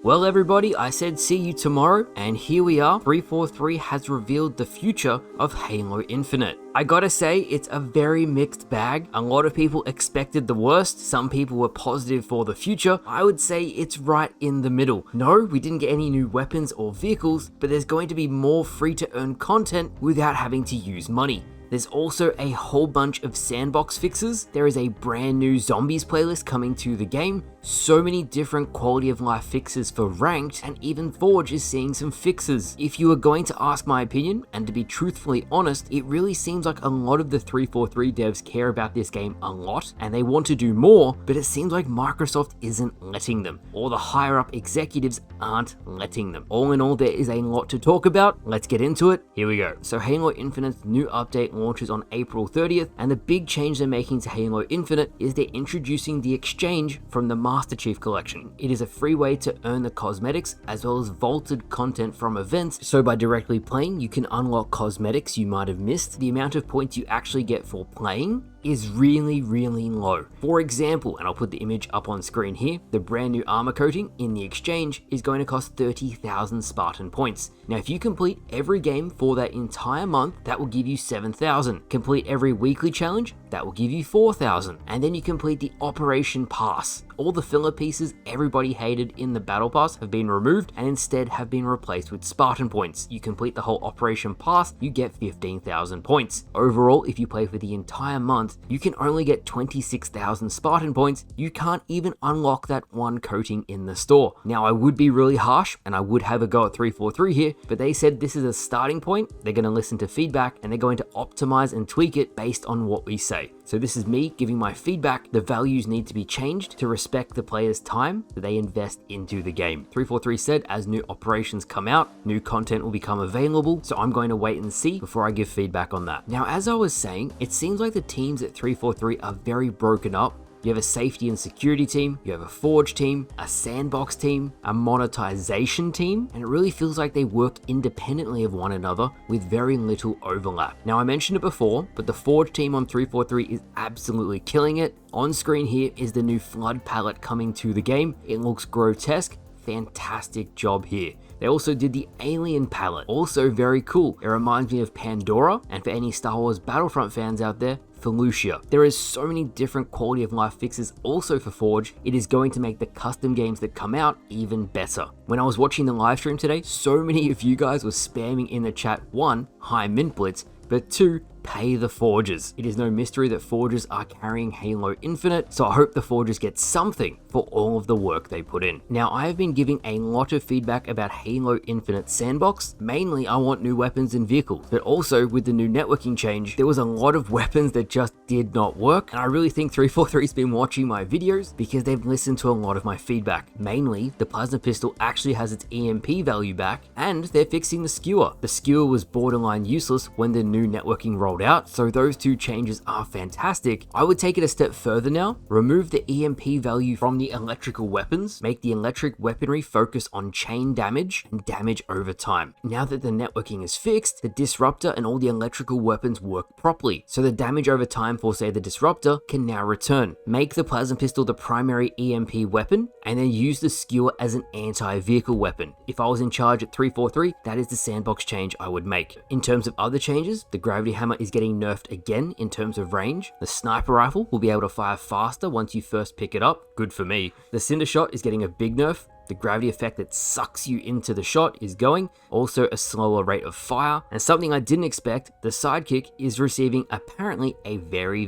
Well everybody, I said see you tomorrow, and here we are. 343 has revealed the future of Halo Infinite. I gotta say, it's a very mixed bag. A lot of people expected the worst, some people were positive for the future. I would say it's right in the middle. No, we didn't get any new weapons or vehicles, but there's going to be more free to earn content without having to use money. There's also a whole bunch of Sandbox fixes. There is a brand new zombies playlist coming to the game. So many different quality of life fixes for ranked, and even Forge is seeing some fixes. If you are going to ask my opinion, and to be truthfully honest, it really seems like a lot of the 343 devs care about this game a lot, and they want to do more, but it seems like Microsoft isn't letting them, or the higher up executives aren't letting them. All in all, there is a lot to talk about. Let's get into it. Here we go. So Halo Infinite's new update launches on April 30th, and the big change they're making to Halo Infinite is they're introducing the exchange from the Master Chief Collection. It is a free way to earn the cosmetics as well as vaulted content from events, so by directly playing you can unlock cosmetics you might have missed. The amount of points you actually get for playing is really low. For example, and I'll put the image up on screen here, the brand new armor coating in the exchange is going to cost 30,000 Spartan points. Now if you complete every game for that entire month, that will give you 7,000. Complete every weekly challenge, that will give you 4,000. And then you complete the Operation Pass. All the filler pieces everybody hated in the Battle Pass have been removed and instead have been replaced with Spartan points. You complete the whole Operation Pass, you get 15,000 points. Overall, if you play for the entire month, you can only get 26,000 Spartan points. You can't even unlock that one coating in the store. Now I would be really harsh and I would have a go at 343 here, but they said this is a starting point. They're going to listen to feedback and they're going to optimize and tweak it based on what we say. So this is me giving my feedback. The values need to be changed to respect the player's time that they invest into the game. 343 said as new operations come out, new content will become available, so I'm going to wait and see before I give feedback on that. Now as I was saying, it seems like the teams at 343 are very broken up. You have a safety and security team, you have a Forge team, a Sandbox team, a monetization team, and it really feels like they work independently of one another with very little overlap. Now I mentioned it before, but the Forge team on 343 is absolutely killing it. On screen here is the new Flood palette coming to the game. It looks grotesque. Fantastic job here. They also did the Alien palette, also very cool. It reminds me of Pandora, and for any Star Wars Battlefront fans out there, Felucia. There is so many different quality of life fixes also for Forge. It is going to make the custom games that come out even better. When I was watching the live stream today, so many of you guys were spamming in the chat, 1, hi Mint Blitz, but 2, pay the Forgers. It is no mystery that Forgers are carrying Halo Infinite, so I hope the Forgers get something for all of the work they put in. Now, I have been giving a lot of feedback about Halo Infinite Sandbox. Mainly, I want new weapons and vehicles, but also with the new networking change, there was a lot of weapons that just did not work, and I really think 343's been watching my videos because they've listened to a lot of my feedback. Mainly, the plasma pistol actually has its EMP value back, and they're fixing the skewer. The skewer was borderline useless when the new networking rolled out, so those two changes are fantastic. I would take it a step further now, remove the EMP value from the electrical weapons, make the electric weaponry focus on chain damage and damage over time. Now that the networking is fixed, the disruptor and all the electrical weapons work properly, so the damage over time for say the disruptor can now return. Make the plasma pistol the primary EMP weapon, and then use the skewer as an anti-vehicle weapon. If I was in charge at 343, that is the Sandbox change I would make. In terms of other changes, the gravity hammer is getting nerfed again in terms of range. The sniper rifle will be able to fire faster once you first pick it up. Good for me. The cinder shot is getting a big nerf. The gravity effect that sucks you into the shot is going, also a slower rate of fire, and something I didn't expect, the sidekick is receiving apparently a very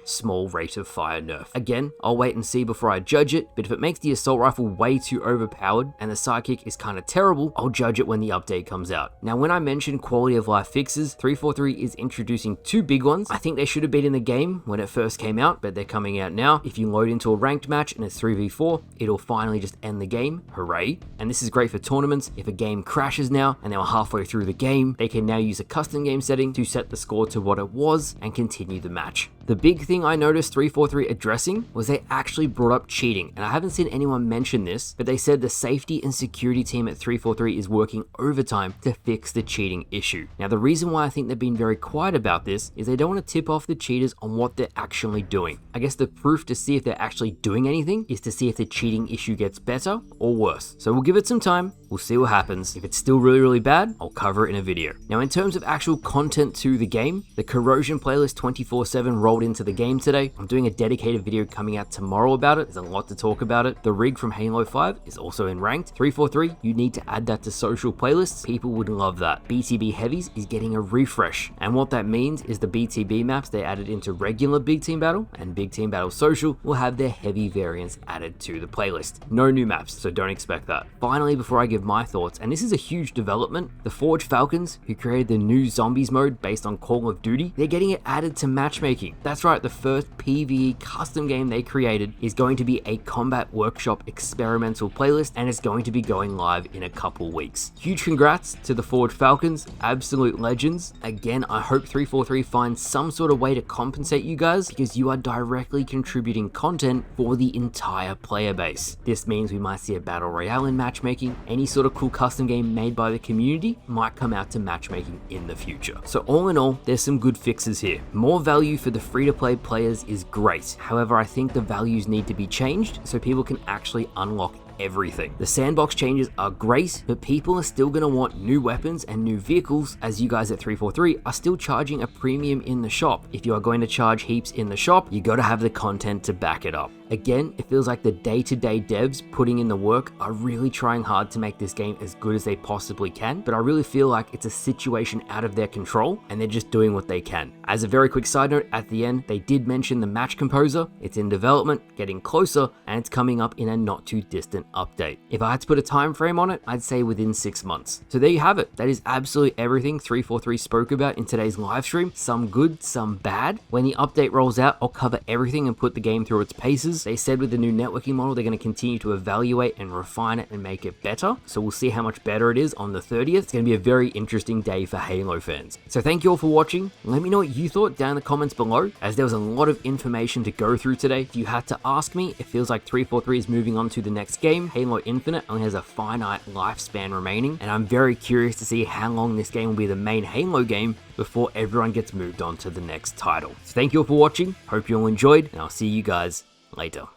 small rate of fire nerf. Again, I'll wait and see before I judge it, but if it makes the assault rifle way too overpowered and the sidekick is kind of terrible, I'll judge it when the update comes out. Now when I mentioned quality of life fixes, 343 is introducing two big ones. I think they should have been in the game when it first came out, but they're coming out now. If you load into a ranked match and it's 3v4, it'll finally just end the game, hooray. And this is great for tournaments. If a game crashes now and they were halfway through the game, they can now use a custom game setting to set the score to what it was and continue the match. The big thing I noticed 343 addressing was they actually brought up cheating, and I haven't seen anyone mention this, but they said the safety and security team at 343 is working overtime to fix the cheating issue. Now the reason why I think they've been very quiet about this is they don't want to tip off the cheaters on what they're actually doing. I guess the proof to see if they're actually doing anything is to see if the cheating matchmaking issue gets better or worse. So we'll give it some time, we'll see what happens. If it's still really bad, I'll cover it in a video. Now in terms of actual content to the game, the Corrosion playlist 24/7 rolled into the game today. I'm doing a dedicated video coming out tomorrow about it. There's a lot to talk about it. The rig from Halo 5 is also in ranked. 343, you need to add that to social playlists. People would love that. BTB Heavies is getting a refresh. And what that means is the BTB maps they added into regular Big Team Battle and Big Team Battle Social will have their heavy variants added to the playlist. No new maps, so don't expect that. Finally, before I give my thoughts, and this is a huge development, the Forge Falcons, who created the new Zombies mode based on Call of Duty, they're getting it added to matchmaking. That's right, the first PvE custom game they created is going to be a Combat Workshop experimental playlist, and it's going to be going live in a couple weeks. Huge congrats to the Forge Falcons, absolute legends. Again, I hope 343 finds some sort of way to compensate you guys, because you are directly contributing content for the entire player base. This means we might see a battle royale in matchmaking. Any sort of cool custom game made by the community might come out to matchmaking in the future. So all in all, there's some good fixes here. More value for the free-to-play players is great. However, I think the values need to be changed so people can actually unlock everything. The sandbox changes are great, but people are still going to want new weapons and new vehicles, as you guys at 343 are still charging a premium in the shop. If you are going to charge heaps in the shop, you got to have the content to back it up. Again, it feels like the day-to-day devs putting in the work are really trying hard to make this game as good as they possibly can, but I really feel like it's a situation out of their control and they're just doing what they can. As a very quick side note, at the end, they did mention the match composer. It's in development, getting closer, and it's coming up in a not too distant update. If I had to put a time frame on it, I'd say within 6 months. So there you have it. That is absolutely everything 343 spoke about in today's live stream. Some good, some bad. When the update rolls out, I'll cover everything and put the game through its paces. They said with the new networking model, they're going to continue to evaluate and refine it and make it better. So we'll see how much better it is on the 30th. It's going to be a very interesting day for Halo fans. So thank you all for watching. Let me know what you thought down in the comments below, as there was a lot of information to go through today. If you had to ask me, it feels like 343 is moving on to the next game. Halo Infinite only has a finite lifespan remaining, and I'm very curious to see how long this game will be the main Halo game before everyone gets moved on to the next title. So thank you all for watching. Hope you all enjoyed, and I'll see you guys later.